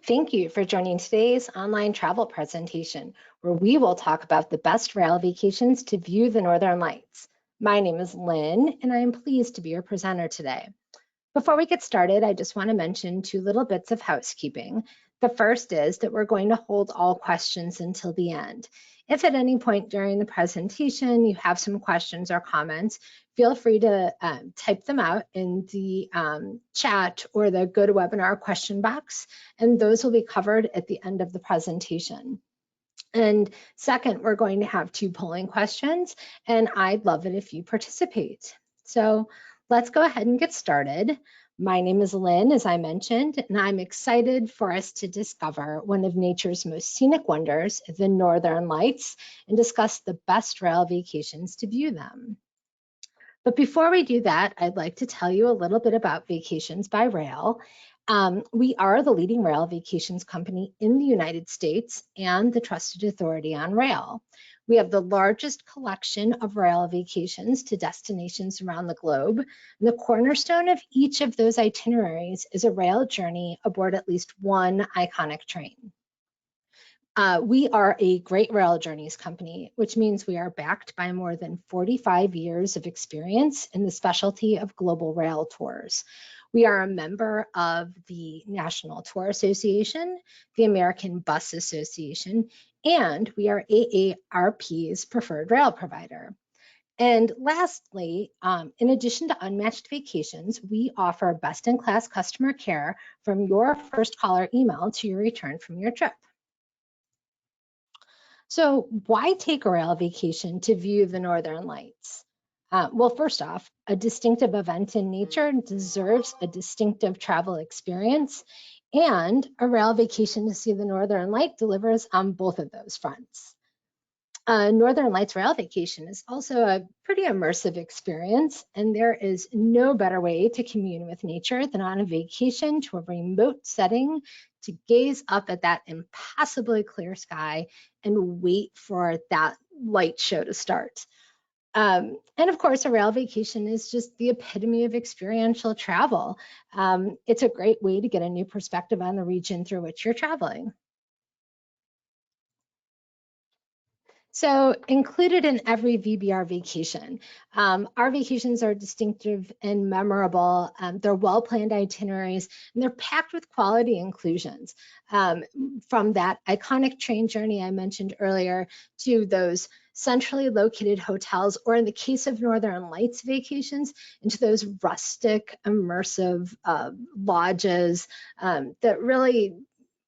Thank you for joining today's online travel presentation, where we will talk about the best rail vacations to view the Northern Lights. My name is Lynn, and I am pleased to be your presenter today. Before we get started, I just want to mention two little bits of housekeeping. The first is that we're going to hold all questions until the end. If at any point during the presentation you have some questions or comments, feel free to type them out in the chat or the GoToWebinar question box, and those will be covered at the end of the presentation. And second, we're going to have two polling questions, and I'd love it if you participate. So let's go ahead and get started. My name is Lynn, as I mentioned, and I'm excited for us to discover one of nature's most scenic wonders, the Northern Lights, and discuss the best rail vacations to view them. But before we do that, I'd like to tell you a little bit about Vacations by Rail. We are the leading rail vacations company in the United States and the trusted authority on rail. We have the largest collection of rail vacations to destinations around the globe. And the cornerstone of each of those itineraries is a rail journey aboard at least one iconic train. We are a great rail journeys company, which means we are backed by more than 45 years of experience in the specialty of global rail tours. We are a member of the National Tour Association, the American Bus Association, and we are AARP's preferred rail provider. And lastly, in addition to unmatched vacations, we offer best-in-class customer care from your first call or email to your return from your trip. So why take a rail vacation to view the Northern Lights? Well, first off, a distinctive event in nature deserves a distinctive travel experience, and a rail vacation to see the Northern Light delivers on both of those fronts. Northern Lights rail vacation is also a pretty immersive experience, and there is no better way to commune with nature than on a vacation to a remote setting to gaze up at that impossibly clear sky and wait for that light show to start. And of course, a rail vacation is just the epitome of experiential travel. It's a great way to get a new perspective on the region through which you're traveling. So included in every VBR vacation, our vacations are distinctive and memorable. They're well-planned itineraries, and they're packed with quality inclusions. From that iconic train journey I mentioned earlier to those centrally located hotels, or in the case of Northern Lights vacations, into those rustic, immersive lodges that really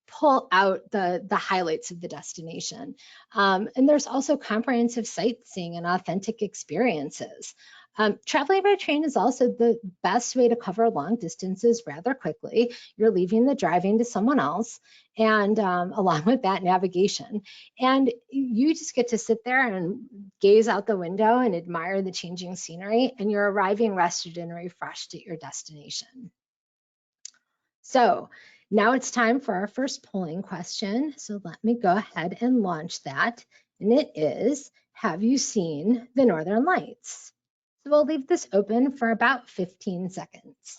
pull out the highlights of the destination. And there's also comprehensive sightseeing and authentic experiences. Traveling by train is also the best way to cover long distances rather quickly. You're leaving the driving to someone else, and along with that, navigation. And you just get to sit there and gaze out the window and admire the changing scenery, and you're arriving rested and refreshed at your destination. So now it's time for our first polling question. So let me go ahead and launch that. And it is, have you seen the Northern Lights? So we'll leave this open for about 15 seconds.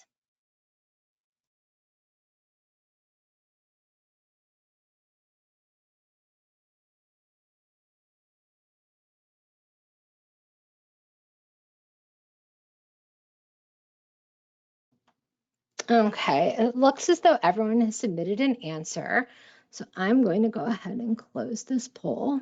Okay, it looks as though everyone has submitted an answer. So I'm going to go ahead and close this poll.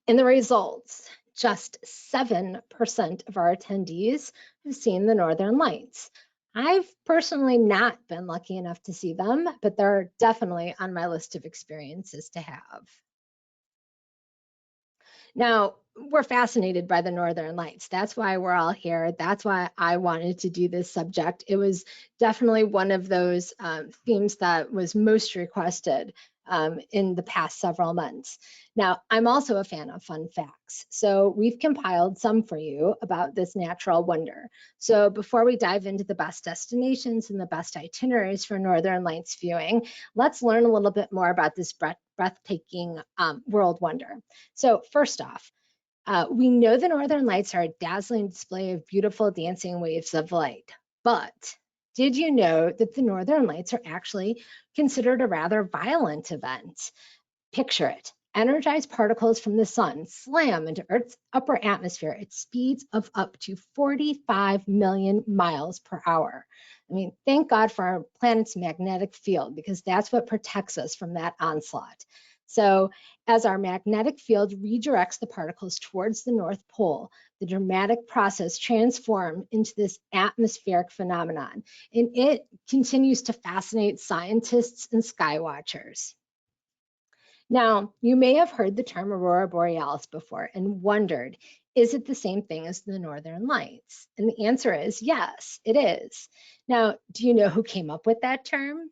And the results, just 7% of our attendees have seen the Northern Lights. I've personally not been lucky enough to see them, but they're definitely on my list of experiences to have. Now, we're fascinated by the Northern Lights. That's why we're all here. That's why I wanted to do this subject. It was definitely one of those themes that was most requested in the past several months. Now, I'm also a fan of fun facts. So we've compiled some for you about this natural wonder. So before we dive into the best destinations and the best itineraries for Northern Lights viewing, let's learn a little bit more about this breathtaking world wonder. So first off, we know the Northern Lights are a dazzling display of beautiful dancing waves of light, but Did you know that the Northern Lights are actually considered a rather violent event? Picture it. Energized particles from the sun slam into Earth's upper atmosphere at speeds of up to 45 million miles per hour. I mean, thank God for our planet's magnetic field, because that's what protects us from that onslaught. So, as our magnetic field redirects the particles towards the North Pole, the dramatic process transforms into this atmospheric phenomenon, and it continues to fascinate scientists and sky watchers. Now, you may have heard the term Aurora Borealis before and wondered, is it the same thing as the Northern Lights? And the answer is yes, it is. Now, do you know who came up with that term?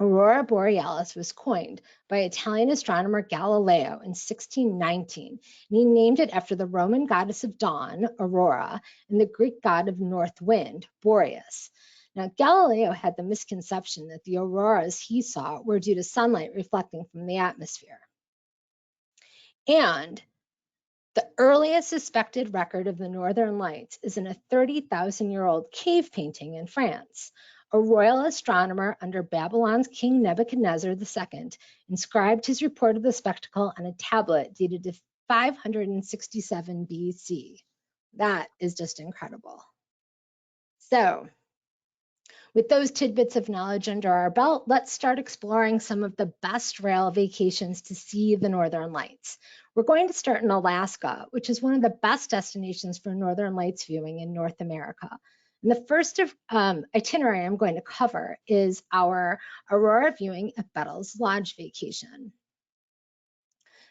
Aurora Borealis was coined by Italian astronomer Galileo in 1619, and he named it after the Roman goddess of dawn, Aurora, and the Greek god of north wind, Boreas. Now, Galileo had the misconception that the auroras he saw were due to sunlight reflecting from the atmosphere. And the earliest suspected record of the Northern Lights is in a 30,000-year-old cave painting in France. A royal astronomer under Babylon's King Nebuchadnezzar II inscribed his report of the spectacle on a tablet dated to 567 BC. That is just incredible. So, with those tidbits of knowledge under our belt, let's start exploring some of the best rail vacations to see the Northern Lights. We're going to start in Alaska, which is one of the best destinations for Northern Lights viewing in North America. And the first itinerary I'm going to cover is our Aurora viewing at Bettles Lodge vacation.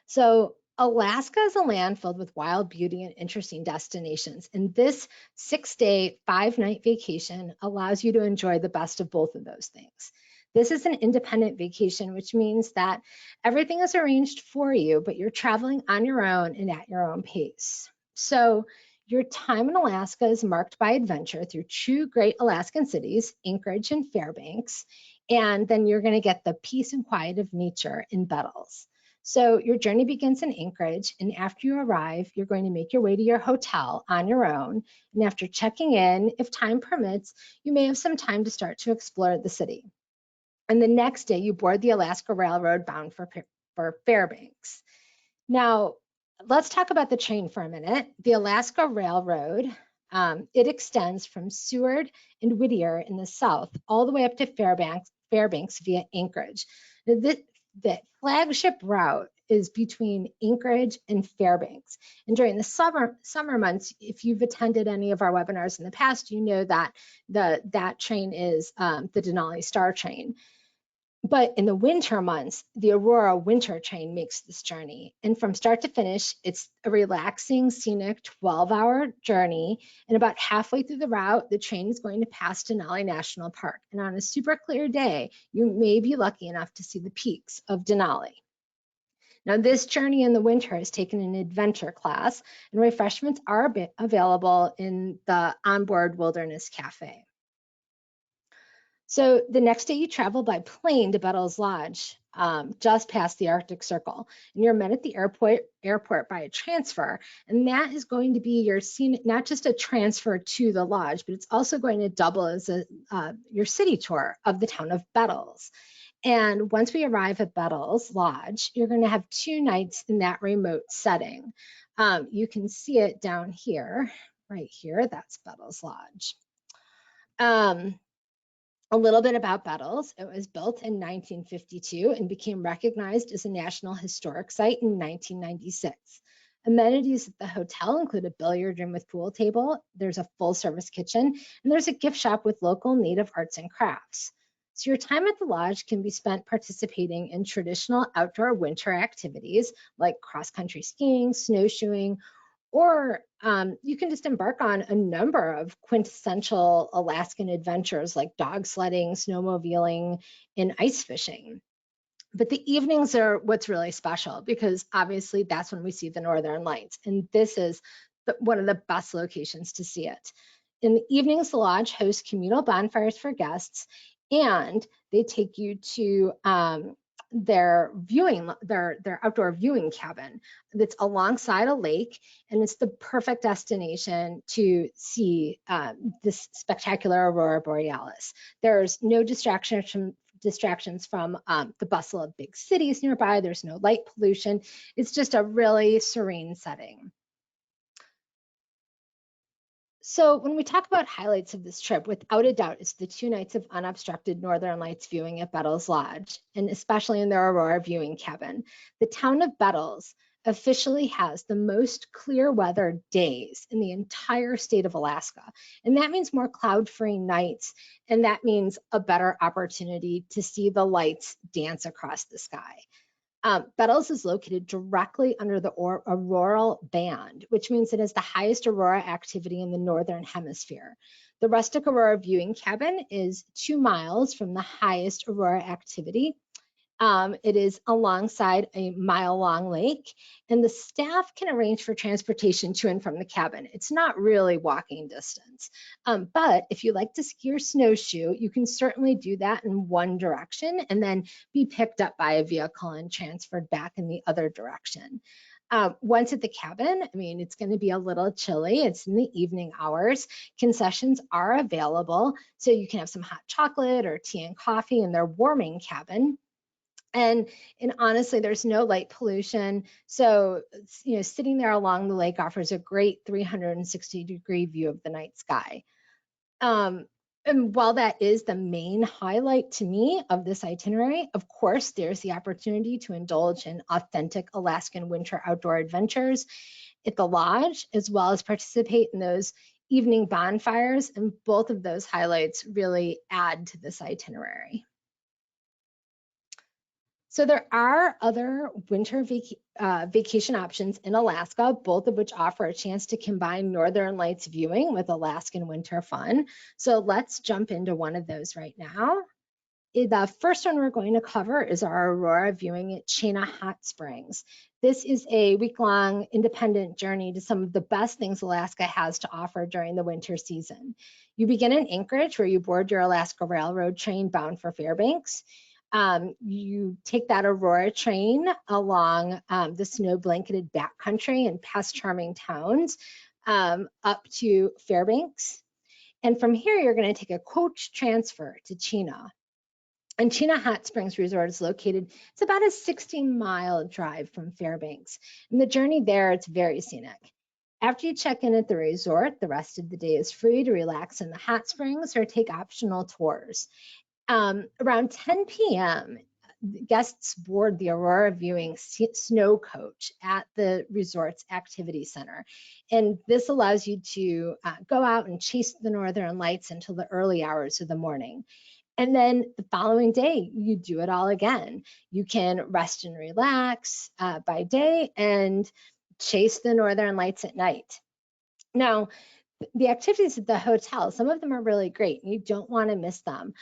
So Alaska is a land filled with wild beauty and interesting destinations. And this 6-day, 5-night vacation allows you to enjoy the best of both of those things. This is an independent vacation, which means that everything is arranged for you, but you're traveling on your own and at your own pace. So your time in Alaska is marked by adventure through two great Alaskan cities, Anchorage and Fairbanks, and then you're going to get the peace and quiet of nature in Bettles. So your journey begins in Anchorage, and after you arrive, you're going to make your way to your hotel on your own. And after checking in, if time permits, you may have some time to start to explore the city. And the next day, you board the Alaska Railroad bound for Fairbanks. Now, let's talk about the train for a minute. The Alaska Railroad, it extends from Seward and Whittier in the south all the way up to Fairbanks via Anchorage. The flagship route is between Anchorage and Fairbanks. And during the summer months, if you've attended any of our webinars in the past, you know that that train is the Denali Star train. But in the winter months, the Aurora Winter train makes this journey. And from start to finish, it's a relaxing, scenic 12-hour journey. And about halfway through the route, the train is going to pass Denali National Park. And on a super clear day, you may be lucky enough to see the peaks of Denali. Now, this journey in the winter is taken in adventure class, and refreshments are available in the onboard Wilderness Cafe. So the next day you travel by plane to Bettles Lodge, just past the Arctic Circle, and you're met at the airport by a transfer, and that is going to be your not just a transfer to the lodge, but it's also going to double as your city tour of the town of Bettles. And once we arrive at Bettles Lodge, you're going to have 2 nights in that remote setting. You can see it down here, right here. That's Bettles Lodge. A little bit about Bettles. It was built in 1952 and became recognized as a National Historic Site in 1996. Amenities at the hotel include a billiard room with pool table, there's a full-service kitchen, and there's a gift shop with local native arts and crafts. So your time at the lodge can be spent participating in traditional outdoor winter activities like cross-country skiing, snowshoeing, or you can just embark on a number of quintessential Alaskan adventures like dog sledding, snowmobiling, and ice fishing. But the evenings are what's really special, because obviously that's when we see the Northern Lights, and this is one of the best locations to see it. In the evenings, the lodge hosts communal bonfires for guests, and they take you to their outdoor viewing cabin that's alongside a lake, and it's the perfect destination to see this spectacular Aurora Borealis. There's no distractions from the bustle of big cities nearby. There's no light pollution. It's just a really serene setting. So when we talk about highlights of this trip, without a doubt, it's the 2 nights of unobstructed Northern Lights viewing at Bettles Lodge, and especially in their Aurora viewing cabin. The town of Bettles officially has the most clear weather days in the entire state of Alaska. And that means more cloud-free nights, and that means a better opportunity to see the lights dance across the sky. Bettles is located directly under the auroral band, which means it has the highest aurora activity in the northern hemisphere. The rustic aurora viewing cabin is 2 miles from the highest aurora activity. It is alongside a mile-long lake, and the staff can arrange for transportation to and from the cabin. It's not really walking distance, but if you like to ski or snowshoe, you can certainly do that in one direction and then be picked up by a vehicle and transferred back in the other direction. Once at the cabin, I mean, it's going to be a little chilly. It's in the evening hours. Concessions are available, so you can have some hot chocolate or tea and coffee in their warming cabin. And honestly, there's no light pollution. So, sitting there along the lake offers a great 360-degree view of the night sky. And while that is the main highlight to me of this itinerary, of course, there's the opportunity to indulge in authentic Alaskan winter outdoor adventures at the lodge, as well as participate in those evening bonfires. And both of those highlights really add to this itinerary. So there are other winter vacation options in Alaska, both of which offer a chance to combine Northern Lights viewing with Alaskan winter fun. So let's jump into one of those right now. The first one we're going to cover is our Aurora viewing at Chena Hot Springs. This is a week-long independent journey to some of the best things Alaska has to offer during the winter season. You begin in Anchorage, where you board your Alaska Railroad train bound for Fairbanks. You take that Aurora train along the snow-blanketed backcountry and past charming towns up to Fairbanks. And from here, you're going to take a coach transfer to Chena. And Chena Hot Springs Resort is located, it's about a 16-mile drive from Fairbanks. And the journey there, it's very scenic. After you check in at the resort, the rest of the day is free to relax in the hot springs or take optional tours. Around 10 p.m., guests board the Aurora Viewing Snow Coach at the resort's activity center. And this allows you to go out and chase the northern lights until the early hours of the morning. And then the following day, you do it all again. You can rest and relax by day and chase the northern lights at night. Now, the activities at the hotel, some of them are really great. You don't want to miss them.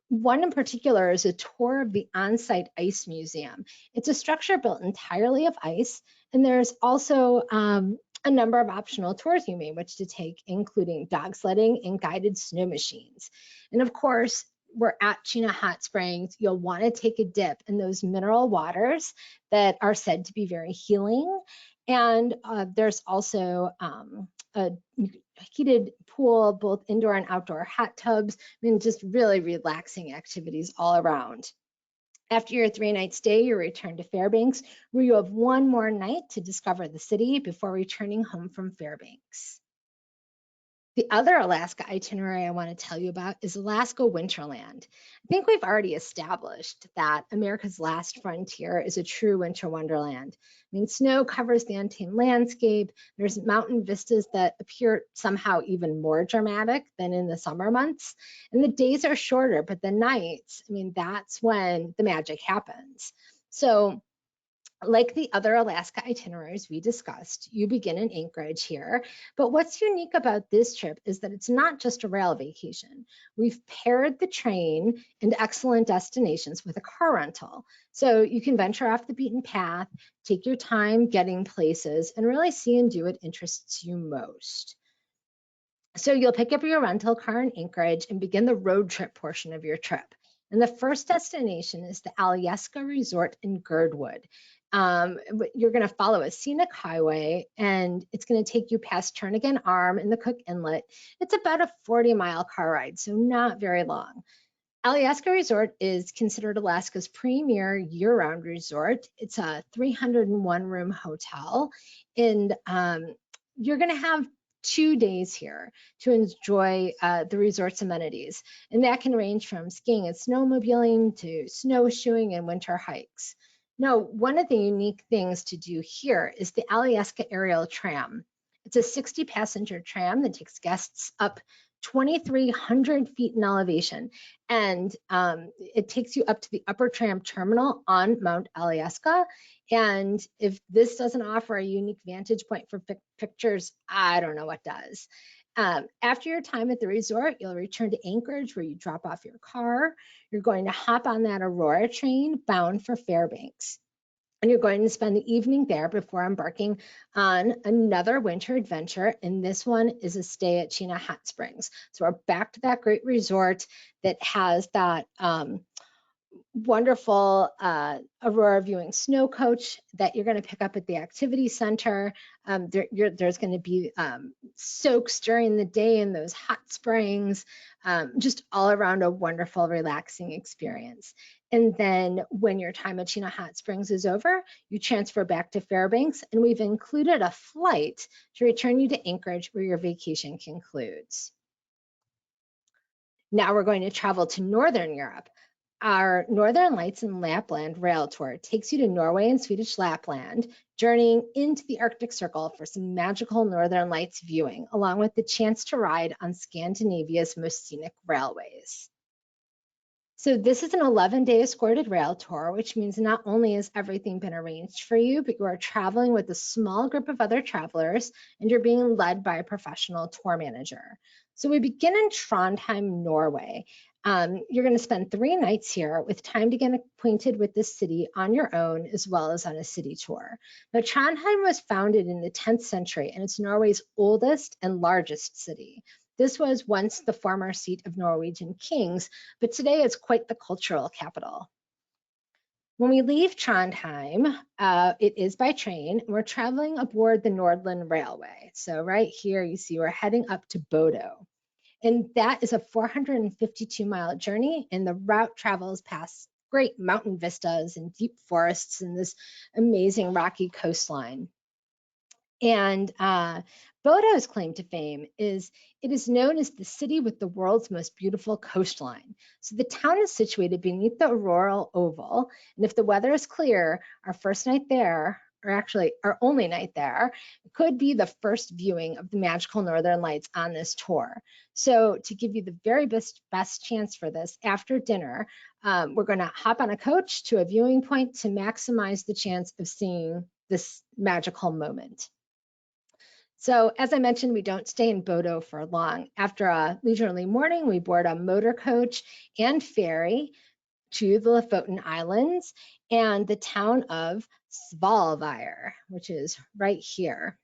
One in particular is a tour of the on-site ice museum. It's a structure built entirely of ice, and there's also a number of optional tours you may wish to take, including dog sledding and guided snow machines. And of course, we're at Chena Hot Springs. You'll want to take a dip in those mineral waters that are said to be very healing. And there's also a heated pool, both indoor and outdoor hot tubs. I mean, just really relaxing activities all around. After your 3-night stay, you return to Fairbanks, where you have one more night to discover the city before returning home from Fairbanks. The other Alaska itinerary I want to tell you about is Alaska Winterland. I think we've already established that America's last frontier is a true winter wonderland. I mean, snow covers the untamed landscape. There's mountain vistas that appear somehow even more dramatic than in the summer months. And the days are shorter, but the nights, I mean, that's when the magic happens. So, like the other Alaska itineraries we discussed, you begin in Anchorage here, but what's unique about this trip is that it's not just a rail vacation. We've paired the train and excellent destinations with a car rental. So you can venture off the beaten path, take your time getting places, and really see and do what interests you most. So you'll pick up your rental car in Anchorage and begin the road trip portion of your trip. And the first destination is the Alyeska Resort in Girdwood. You're going to follow a scenic highway, and it's going to take you past Turnagain Arm and the Cook Inlet. It's about a 40-mile car ride, so not very long. Alyeska Resort is considered Alaska's premier year-round resort. It's a 301-room hotel, and you're going to have 2 days here to enjoy the resort's amenities, and that can range from skiing and snowmobiling to snowshoeing and winter hikes. Now, one of the unique things to do here is the Alyeska Aerial Tram. It's a 60-passenger tram that takes guests up 2,300 feet in elevation, and it takes you up to the upper tram terminal on Mount Alyeska. And if this doesn't offer a unique vantage point for pictures, I don't know what does. After your time at the resort, you'll return to Anchorage, where you drop off your car. You're going to hop on that Aurora train bound for Fairbanks. And you're going to spend the evening there before embarking on another winter adventure. And this one is a stay at Chena Hot Springs. So we're back to that great resort that has that wonderful Aurora viewing snow coach that you're going to pick up at the activity center. There's going to be soaks during the day in those hot springs, just all around a wonderful, relaxing experience. And then when your time at Chena Hot Springs is over, you transfer back to Fairbanks, and we've included a flight to return you to Anchorage, where your vacation concludes. Now we're going to travel to Northern Europe. Our Northern Lights in Lapland rail tour takes you to Norway and Swedish Lapland, journeying into the Arctic Circle for some magical Northern Lights viewing, along with the chance to ride on Scandinavia's most scenic railways. So this is an 11-day escorted rail tour, which means not only has everything been arranged for you, but you are traveling with a small group of other travelers, and you're being led by a professional tour manager. So we begin in Trondheim, Norway. You're going to spend 3 nights here with time to get acquainted with the city on your own, as well as on a city tour. Now, Trondheim was founded in the 10th century, and it's Norway's oldest and largest city. This was once the former seat of Norwegian kings, but today it's quite the cultural capital. When we leave Trondheim, it is by train. We're traveling aboard the Nordland Railway. So right here, you see we're heading up to Bodo. And that is a 452-mile journey, and the route travels past great mountain vistas and deep forests and this amazing rocky coastline. And Bodo's claim to fame is it is known as the city with the world's most beautiful coastline. So the town is situated beneath the auroral oval, and if the weather is clear, our first night there, or actually our only night there, could be the first viewing of the magical Northern Lights on this tour. So to give you the very best chance for this, after dinner, we're going to hop on a coach to a viewing point to maximize the chance of seeing this magical moment. So as I mentioned, we don't stay in Bodo for long. After a leisurely morning, we board a motor coach and ferry to the Lofoten Islands and the town of Svalbard, which is right here.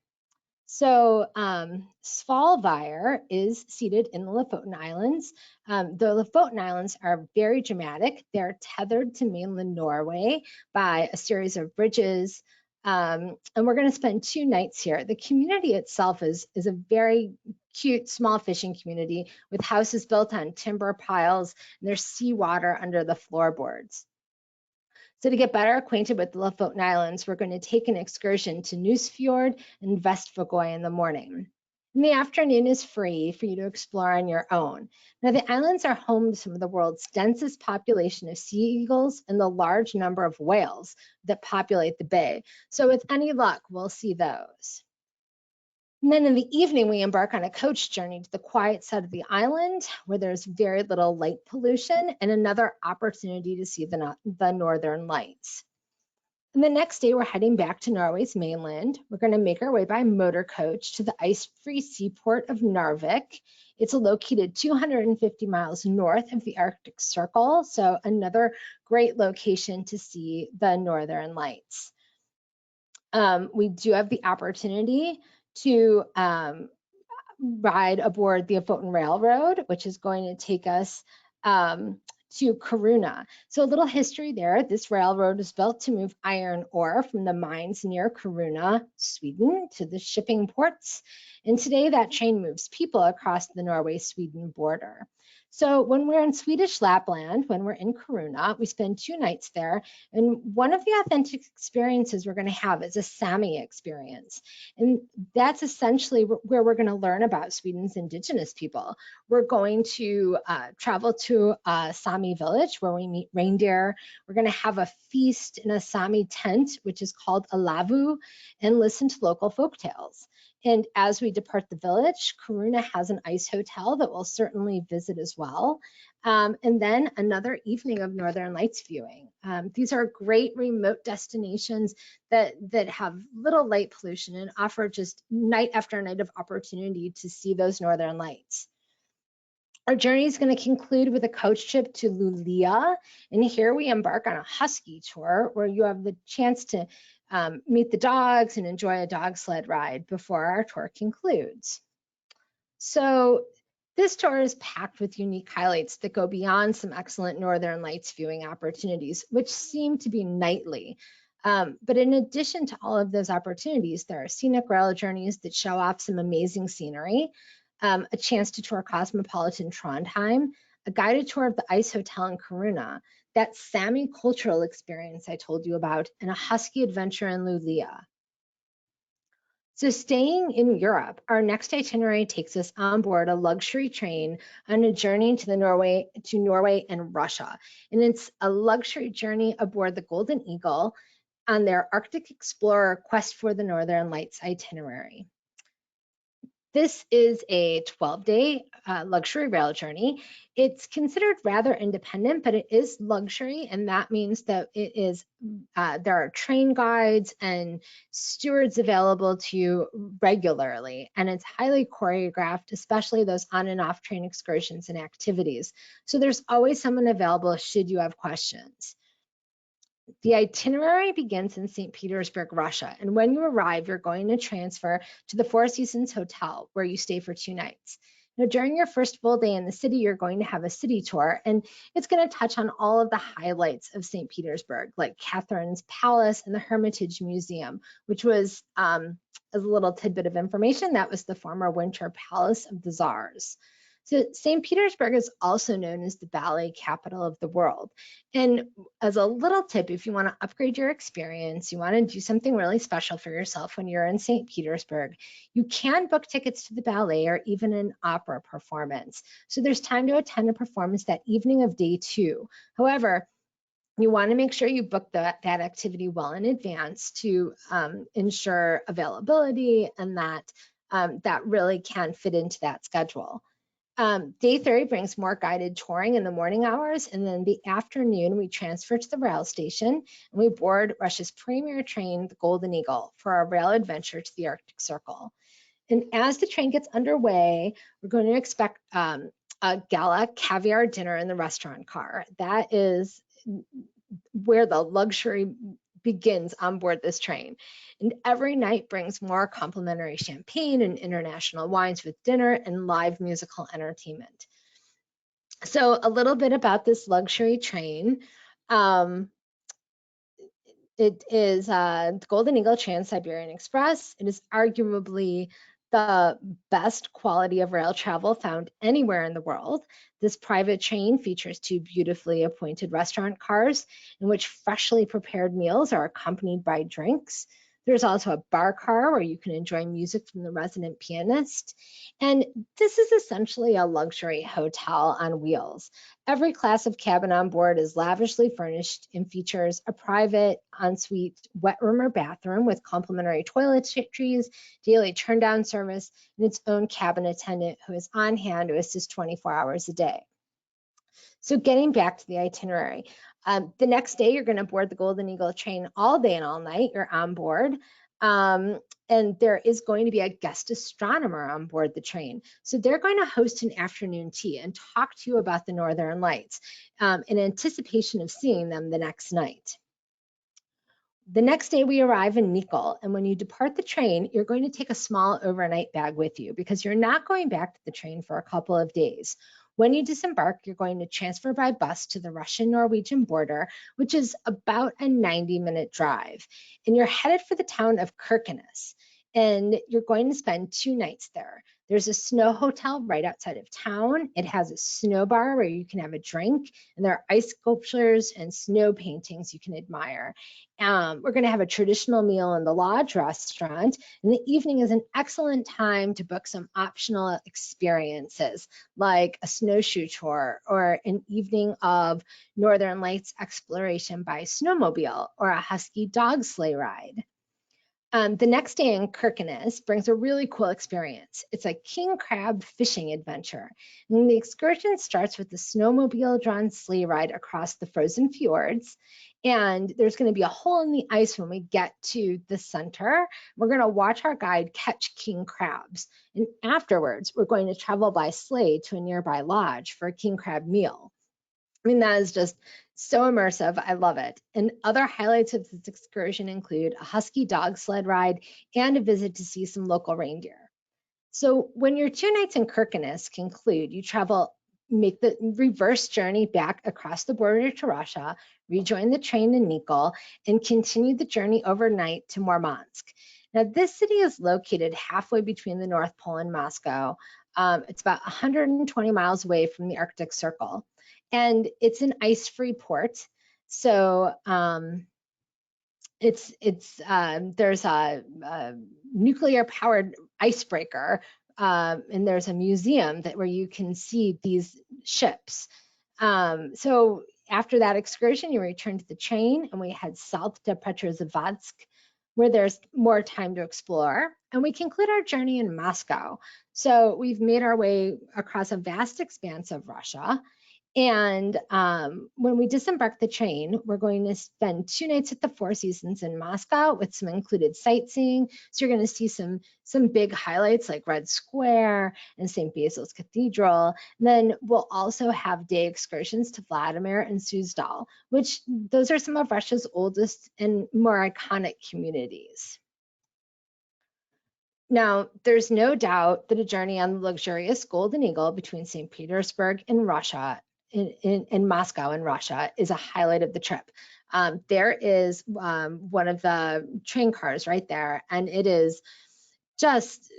So Svalbard is seated in the Lofoten Islands. The Lofoten Islands are very dramatic. They're tethered to mainland Norway by a series of bridges. And we're going to spend 2 nights here. The community itself is a very cute small fishing community with houses built on timber piles, and there's seawater under the floorboards. So to get better acquainted with the Lofoten Islands, we're going to take an excursion to Nusfjord and Vestfogoy in the morning. And the afternoon is free for you to explore on your own. Now, the islands are home to some of the world's densest population of sea eagles and the large number of whales that populate the bay. So with any luck, we'll see those. And then in the evening, we embark on a coach journey to the quiet side of the island, where there's very little light pollution and another opportunity to see the Northern Lights. And the next day, we're heading back to Norway's mainland. We're going to make our way by motor coach to the ice-free seaport of Narvik. It's located 250 miles north of the Arctic Circle, so another great location to see the Northern Lights. We do have the opportunity to ride aboard the Lofoten Railroad, which is going to take us to Kiruna. So a little history there. This railroad was built to move iron ore from the mines near Kiruna, Sweden, to the shipping ports. And today that train moves people across the Norway-Sweden border. So when we're in Swedish Lapland, when we're in Kiruna, we spend 2 nights there. And one of the authentic experiences we're going to have is a Sami experience. And that's essentially where we're going to learn about Sweden's indigenous people. We're going to travel to a Sami village where we meet reindeer. We're going to have a feast in a Sami tent, which is called a lavu, and listen to local folk tales. And as we depart the village, Kiruna has an ice hotel that we'll certainly visit as well. And then another evening of Northern Lights viewing. These are great remote destinations that have little light pollution and offer just night after night of opportunity to see those Northern Lights. Our journey is going to conclude with a coach trip to Luleå, and here we embark on a husky tour where you have the chance to meet the dogs and enjoy a dog sled ride before our tour concludes. So this tour is packed with unique highlights that go beyond some excellent Northern Lights viewing opportunities, which seem to be nightly. But in addition to all of those opportunities, there are scenic rail journeys that show off some amazing scenery, a chance to tour cosmopolitan Trondheim, a guided tour of the Ice Hotel in Kiruna, that Sami cultural experience I told you about, and a husky adventure in Luleå. So staying in Europe, our next itinerary takes us on board a luxury train on a journey to Norway and Russia. And it's a luxury journey aboard the Golden Eagle on their Arctic Explorer Quest for the Northern Lights itinerary. This is a 12-day luxury rail journey. It's considered rather independent, but it is luxury, and that means that it is there are train guides and stewards available to you regularly, and it's highly choreographed, especially those on and off train excursions and activities. So there's always someone available should you have questions. The itinerary begins in St. Petersburg, Russia, and when you arrive, you're going to transfer to the Four Seasons Hotel, where you stay for 2 nights. Now, during your first full day in the city, you're going to have a city tour, and it's going to touch on all of the highlights of St. Petersburg, like Catherine's Palace and the Hermitage Museum, which was, as a little tidbit of information, that was the former Winter Palace of the Tsars. So St. Petersburg is also known as the ballet capital of the world. And as a little tip, if you want to upgrade your experience, you want to do something really special for yourself when you're in St. Petersburg, you can book tickets to the ballet or even an opera performance. So there's time to attend a performance that evening of day 2. However, you want to make sure you book that activity well in advance to ensure availability and that that really can fit into that schedule. Day 3 brings more guided touring in the morning hours, and then the afternoon we transfer to the rail station and we board Russia's premier train, the Golden Eagle, for our rail adventure to the Arctic Circle. And as the train gets underway, we're going to expect a gala caviar dinner in the restaurant car. That is where the luxury begins on board this train. And every night brings more complimentary champagne and international wines with dinner and live musical entertainment. So a little bit about this luxury train. It is the Golden Eagle Trans-Siberian Express. It is arguably the best quality of rail travel found anywhere in the world. This private train features 2 beautifully appointed restaurant cars in which freshly prepared meals are accompanied by drinks. There's also a bar car where you can enjoy music from the resident pianist. And this is essentially a luxury hotel on wheels. Every class of cabin on board is lavishly furnished and features a private ensuite wet room or bathroom with complimentary toiletries, daily turn-down service, and its own cabin attendant who is on hand to assist 24 hours a day. So getting back to the itinerary, the next day you're going to board the Golden Eagle train all day and all night. You're on board. And there is going to be a guest astronomer on board the train. So they're going to host an afternoon tea and talk to you about the Northern Lights in anticipation of seeing them the next night. The next day we arrive in Nikol, and when you depart the train, you're going to take a small overnight bag with you because you're not going back to the train for a couple of days. When you disembark, you're going to transfer by bus to the Russian-Norwegian border, which is about a 90-minute drive. And you're headed for the town of Kirkenes, and you're going to spend 2 nights there. There's a snow hotel right outside of town. It has a snow bar where you can have a drink, and there are ice sculptures and snow paintings you can admire. We're going to have a traditional meal in the lodge restaurant, and the evening is an excellent time to book some optional experiences like a snowshoe tour or an evening of Northern Lights exploration by snowmobile or a husky dog sleigh ride. The next day in Kirkenes brings a really cool experience. It's a king crab fishing adventure. And the excursion starts with the snowmobile-drawn sleigh ride across the frozen fjords. And there's going to be a hole in the ice when we get to the center. We're going to watch our guide catch king crabs. And afterwards, we're going to travel by sleigh to a nearby lodge for a king crab meal. I mean, that is just so immersive. I love it. And other highlights of this excursion include a husky dog sled ride and a visit to see some local reindeer. So when your 2 nights in Kirkenes conclude, you make the reverse journey back across the border to Russia, rejoin the train in Nikol, and continue the journey overnight to Murmansk. Now, this city is located halfway between the North Pole and Moscow. It's about 120 miles away from the Arctic Circle. And it's an ice-free port, so there's a nuclear-powered icebreaker, and there's a museum where you can see these ships. So after that excursion, you return to the train, and we head south to Petrozavodsk, where there's more time to explore. And we conclude our journey in Moscow. So we've made our way across a vast expanse of Russia. And when we disembark the train, we're going to spend 2 nights at the Four Seasons in Moscow with some included sightseeing. So you're going to see some big highlights like Red Square and St. Basil's Cathedral. And then we'll also have day excursions to Vladimir and Suzdal, which those are some of Russia's oldest and more iconic communities. Now, there's no doubt that a journey on the luxurious Golden Eagle between St. Petersburg and Russia in Moscow in Russia is a highlight of the trip. There is one of the train cars right there, and it is just,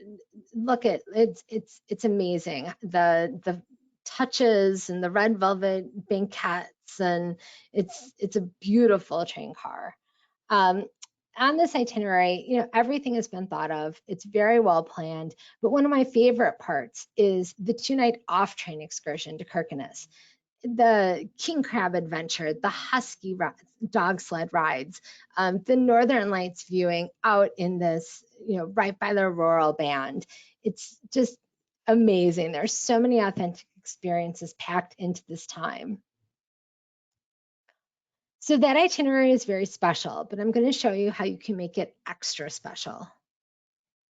look at it's amazing. The touches and the red velvet banquettes, and it's a beautiful train car. On this itinerary, everything has been thought of. It's very well planned, but one of my favorite parts is the 2-night off-train excursion to Kirkenes. The king crab adventure, the husky dog sled rides, the Northern Lights viewing out in this, right by the rural band. It's just amazing. There's so many authentic experiences packed into this time. So that itinerary is very special, but I'm going to show you how you can make it extra special.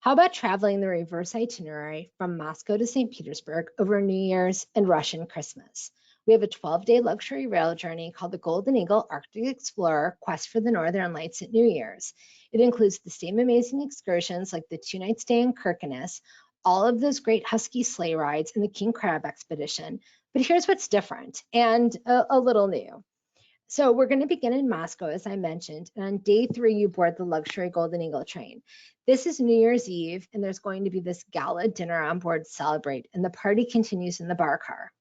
How about traveling the reverse itinerary from Moscow to St. Petersburg over New Year's and Russian Christmas? We have a 12-day luxury rail journey called the Golden Eagle Arctic Explorer Quest for the Northern Lights at New Year's. It includes the same amazing excursions like the 2-night stay in Kirkenes, all of those great husky sleigh rides, and the king crab expedition. But here's what's different and a little new. So we're going to begin in Moscow, as I mentioned, and on day 3, you board the luxury Golden Eagle train. This is New Year's Eve, and there's going to be this gala dinner on board to celebrate, and the party continues in the bar car.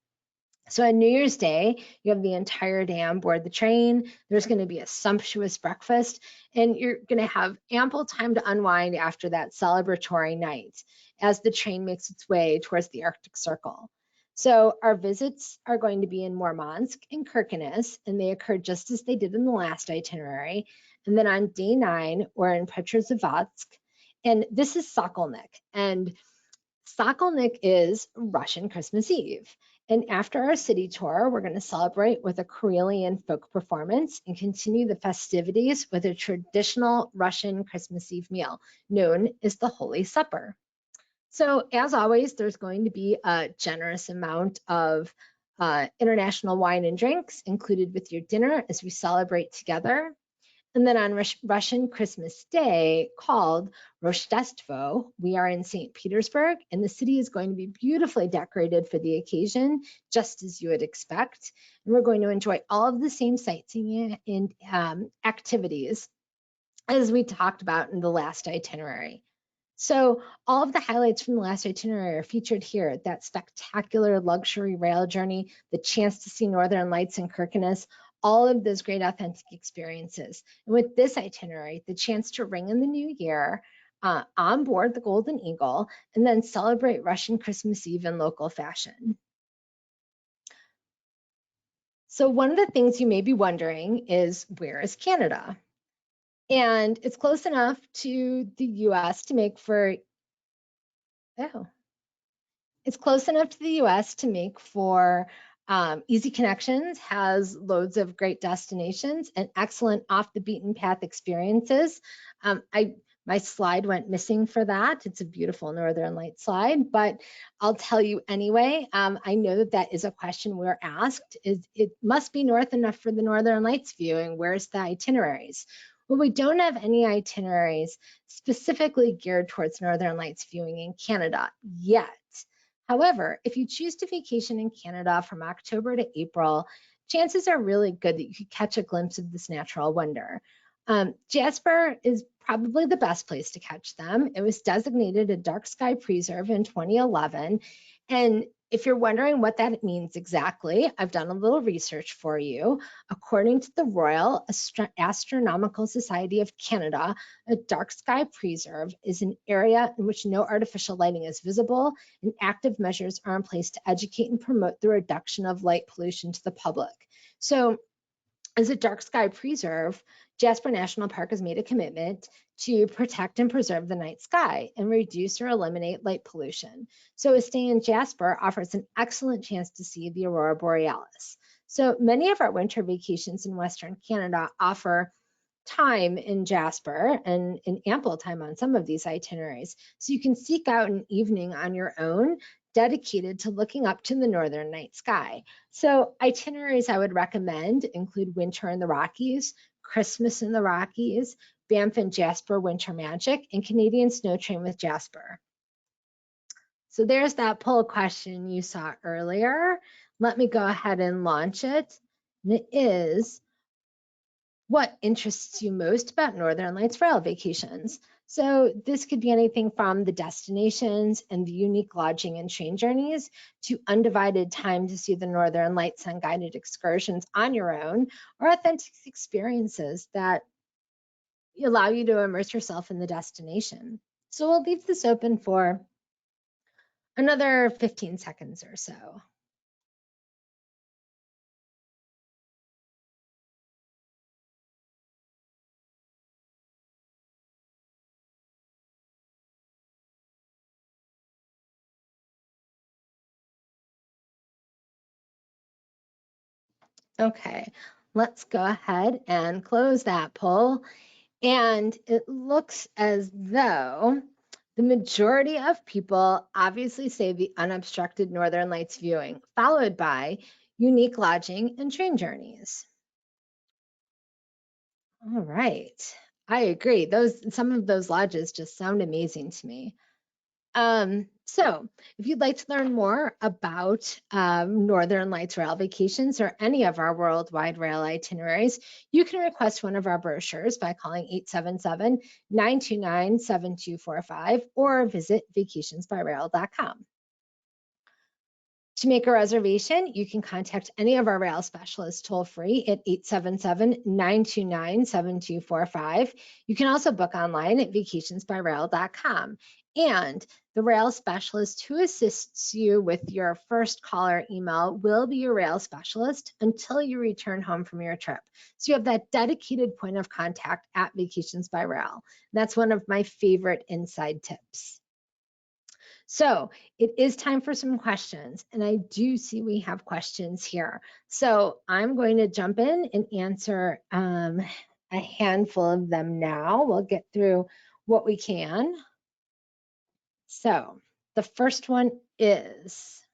So on New Year's Day, you have the entire day on board the train. There's going to be a sumptuous breakfast, and you're going to have ample time to unwind after that celebratory night as the train makes its way towards the Arctic Circle. So our visits are going to be in Murmansk and Kirkenes, and they occur just as they did in the last itinerary. And then on day 9, we're in Petrozavodsk, and this is Sokolnik. And Sokolnik is Russian Christmas Eve. And after our city tour, we're going to celebrate with a Karelian folk performance and continue the festivities with a traditional Russian Christmas Eve meal known as the Holy Supper. So as always, there's going to be a generous amount of international wine and drinks included with your dinner as we celebrate together. And then on Russian Christmas Day, called Rождество, we are in St. Petersburg, and the city is going to be beautifully decorated for the occasion, just as you would expect. And we're going to enjoy all of the same sightseeing and activities as we talked about in the last itinerary. So all of the highlights from the last itinerary are featured here. That spectacular luxury rail journey, the chance to see Northern Lights in Kirkenes, all of those great authentic experiences. And with this itinerary, the chance to ring in the new year on board the Golden Eagle, and then celebrate Russian Christmas Eve in local fashion. So one of the things you may be wondering is, where is Canada? And it's close enough to the US to make for, it's close enough to the US to make for easy connections, has loads of great destinations and excellent off the beaten path experiences. My slide went missing for that. It's a beautiful Northern Lights slide, but I'll tell you anyway. I know that that is a question we're asked. It must be north enough for the Northern Lights viewing. Where's the itineraries? Well, we don't have any itineraries specifically geared towards Northern Lights viewing in Canada yet. However, if you choose to vacation in Canada from October to April, chances are really good that you could catch a glimpse of this natural wonder. Jasper is probably the best place to catch them. It was designated a dark sky preserve in 2011. And if you're wondering what that means exactly, I've done a little research for you. According to the Royal Astronomical Society of Canada, a dark sky preserve is an area in which no artificial lighting is visible, and active measures are in place to educate and promote the reduction of light pollution to the public. So, as a dark sky preserve, Jasper National Park has made a commitment to protect and preserve the night sky and reduce or eliminate light pollution. So a stay in Jasper offers an excellent chance to see the Aurora Borealis. So many of our winter vacations in Western Canada offer time in Jasper and ample time on some of these itineraries. So you can seek out an evening on your own dedicated to looking up to the northern night sky. So itineraries I would recommend include Winter in the Rockies, Christmas in the Rockies, Banff and Jasper Winter Magic, and Canadian Snow Train with Jasper. So there's that poll question you saw earlier. Let me go ahead and launch it. And it is, what interests you most about Northern Lights rail vacations? So this could be anything from the destinations and the unique lodging and train journeys to undivided time to see the Northern Lights on guided excursions on your own, or authentic experiences that allow you to immerse yourself in the destination. So we'll leave this open for another 15 seconds or so. Okay, let's go ahead and close that poll. And it looks as though the majority of people obviously say the unobstructed Northern Lights viewing, followed by unique lodging and train journeys. All right, I agree. Some of those lodges just sound amazing to me. So if you'd like to learn more about Northern Lights rail vacations or any of our worldwide rail itineraries, you can request one of our brochures by calling 877-929-7245 or visit vacationsbyrail.com. To make a reservation, you can contact any of our rail specialists toll-free at 877-929-7245. You can also book online at vacationsbyrail.com. And the rail specialist who assists you with your first call or email will be your rail specialist until you return home from your trip. So you have that dedicated point of contact at Vacations by Rail. That's one of my favorite inside tips. So it is time for some questions, and I do see we have questions here. So I'm going to jump in and answer a handful of them now. We'll get through what we can. So the first one is,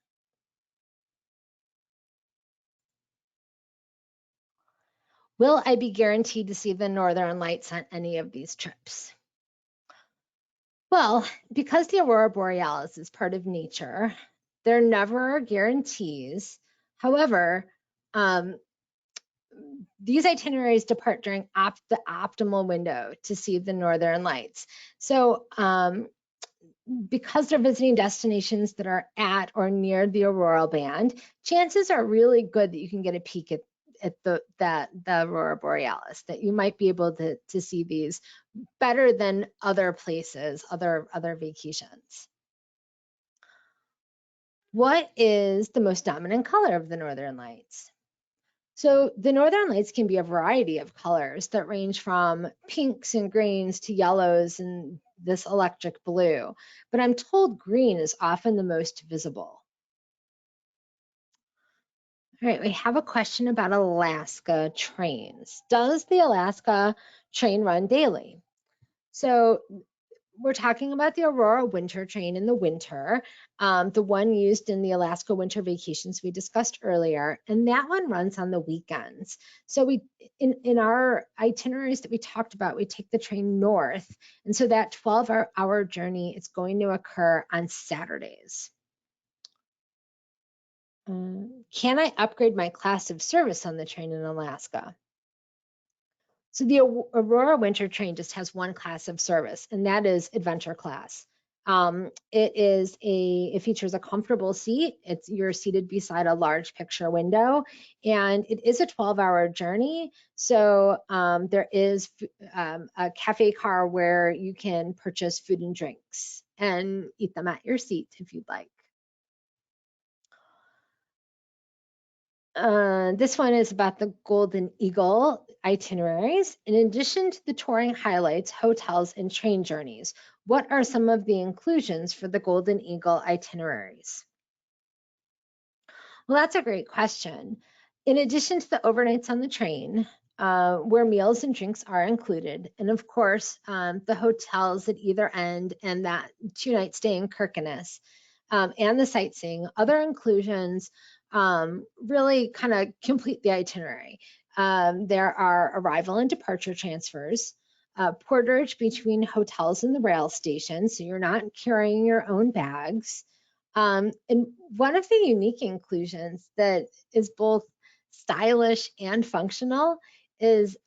Will I be guaranteed to see the northern lights on any of these trips? Well, because the Aurora Borealis is part of nature, there never are guarantees. However, these itineraries depart during the optimal window to see the northern lights. So because they're visiting destinations that are at or near the auroral band, chances are really good that you can get a peek at the Aurora Borealis, that you might be able to see these better than other places, other vacations. What is the most dominant color of the northern lights? So the northern lights can be a variety of colors that range from pinks and greens to yellows and this electric blue, but I'm told green is often the most visible. All right, we have a question about Alaska trains. Does the Alaska train run daily? So we're talking about the Aurora winter train in the winter, the one used in the Alaska winter vacations we discussed earlier, and that one runs on the weekends. So we, in our itineraries that we talked about, we take the train north, and so that 12-hour journey is going to occur on Saturdays. Can I upgrade my class of service on the train in Alaska? So the Aurora winter train just has one class of service, and that is adventure class. It features a comfortable seat. You're seated beside a large picture window, and it is a 12-hour journey. So there is a cafe car where you can purchase food and drinks and eat them at your seat if you'd like. This one is about the Golden Eagle itineraries. In addition to the touring highlights, hotels, and train journeys, what are some of the inclusions for the Golden Eagle itineraries? Well, that's a great question. In addition to the overnights on the train, where meals and drinks are included, and of course, the hotels at either end and that 2-night stay in Kirkenes, and the sightseeing, other inclusions really kind of complete the itinerary. There are arrival and departure transfers, porterage between hotels and the rail station, so you're not carrying your own bags. And one of the unique inclusions that is both stylish and functional is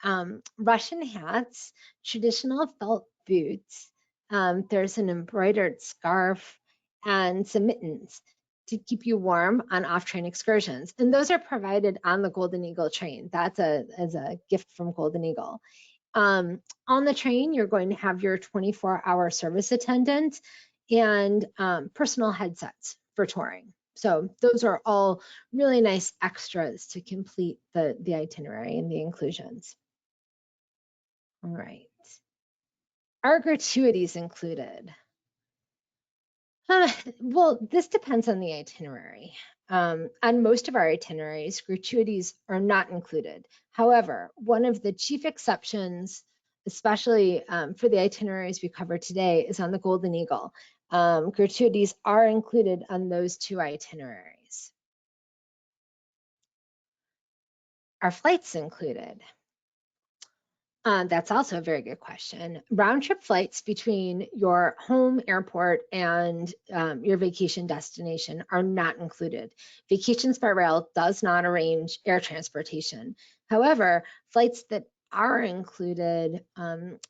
Russian hats, traditional felt boots. There's an embroidered scarf and some mittens to keep you warm on off-train excursions. And those are provided on the Golden Eagle train. That's as a gift from Golden Eagle. On the train, you're going to have your 24-hour service attendant and personal headsets for touring. So those are all really nice extras to complete the itinerary and the inclusions. All right. Are gratuities included? Well, this depends on the itinerary. On most of our itineraries, gratuities are not included. However, one of the chief exceptions, especially for the itineraries we cover today, is on the Golden Eagle. Gratuities are included on those 2 itineraries. Are flights included? That's also a very good question. Round trip flights between your home airport and your vacation destination are not included. Vacations by Rail does not arrange air transportation. However, flights that are included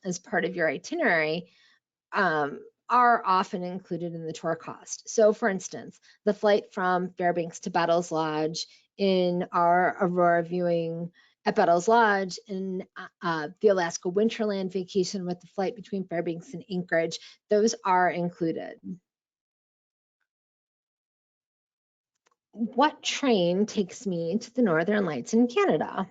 as part of your itinerary are often included in the tour cost. So for instance, the flight from Fairbanks to Bettles Lodge in our Aurora viewing at Bettles Lodge, in the Alaska Winterland vacation with the flight between Fairbanks and Anchorage, those are included. What train takes me to the Northern Lights in Canada?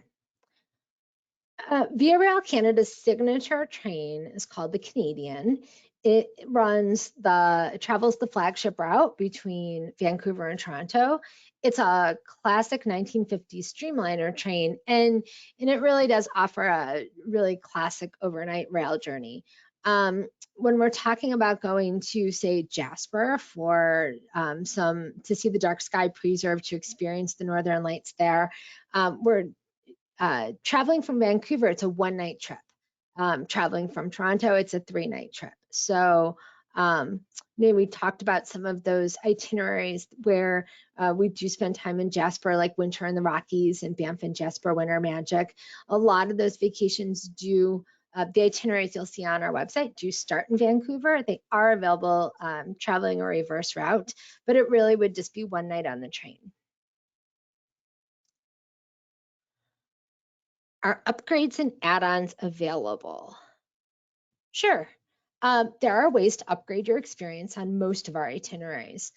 Via Rail Canada's signature train is called the Canadian. It travels the flagship route between Vancouver and Toronto. It's a classic 1950s streamliner train, and it really does offer a really classic overnight rail journey. When we're talking about going to, say, Jasper for to see the dark sky preserve, to experience the Northern Lights there, we're Traveling from Vancouver, it's a one-night trip. Traveling from Toronto, it's a 3-night trip. So we talked about some of those itineraries where we do spend time in Jasper, like Winter in the Rockies, and Banff and Jasper Winter Magic. A lot of those vacations do, the itineraries you'll see on our website do start in Vancouver. They are available traveling a reverse route, but it really would just be one night on the train. Are upgrades and add-ons available? Sure. There are ways to upgrade your experience on most of our itineraries.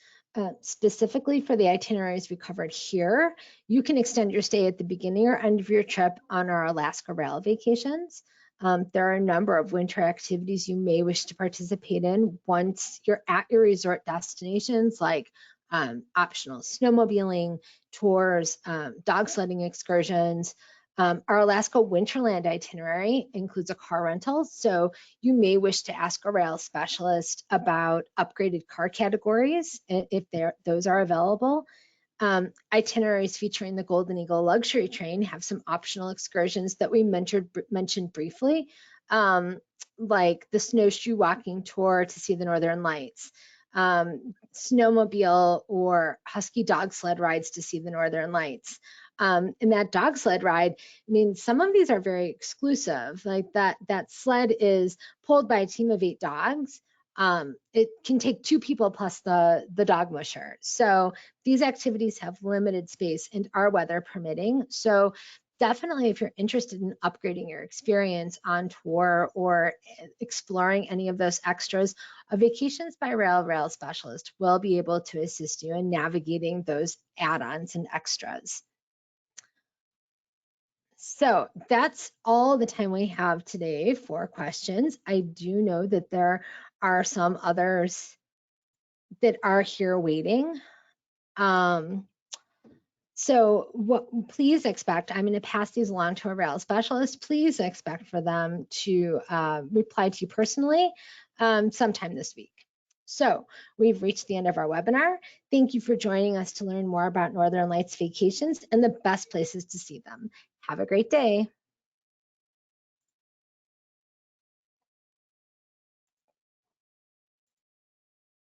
Specifically for the itineraries we covered here, you can extend your stay at the beginning or end of your trip on our Alaska Rail vacations. There are a number of winter activities you may wish to participate in once you're at your resort destinations, like optional snowmobiling, tours, dog sledding excursions. Our Alaska Winterland itinerary includes a car rental, so you may wish to ask a rail specialist about upgraded car categories if those are available. Itineraries featuring the Golden Eagle luxury train have some optional excursions that we mentioned briefly, like the snowshoe walking tour to see the Northern Lights, snowmobile or husky dog sled rides to see the Northern Lights. And that dog sled ride, I mean, some of these are very exclusive, like that sled is pulled by a team of 8 dogs. It can take 2 people plus the dog musher. So these activities have limited space and are weather permitting. So definitely, if you're interested in upgrading your experience on tour or exploring any of those extras, a Vacations by Rail specialist will be able to assist you in navigating those add-ons and extras. So that's all the time we have today for questions. I do know that there are some others that are here waiting. So please expect, I'm going to pass these along to a rail specialist. Please expect for them to reply to you personally sometime this week. So we've reached the end of our webinar. Thank you for joining us to learn more about Northern Lights vacations and the best places to see them. Have a great day.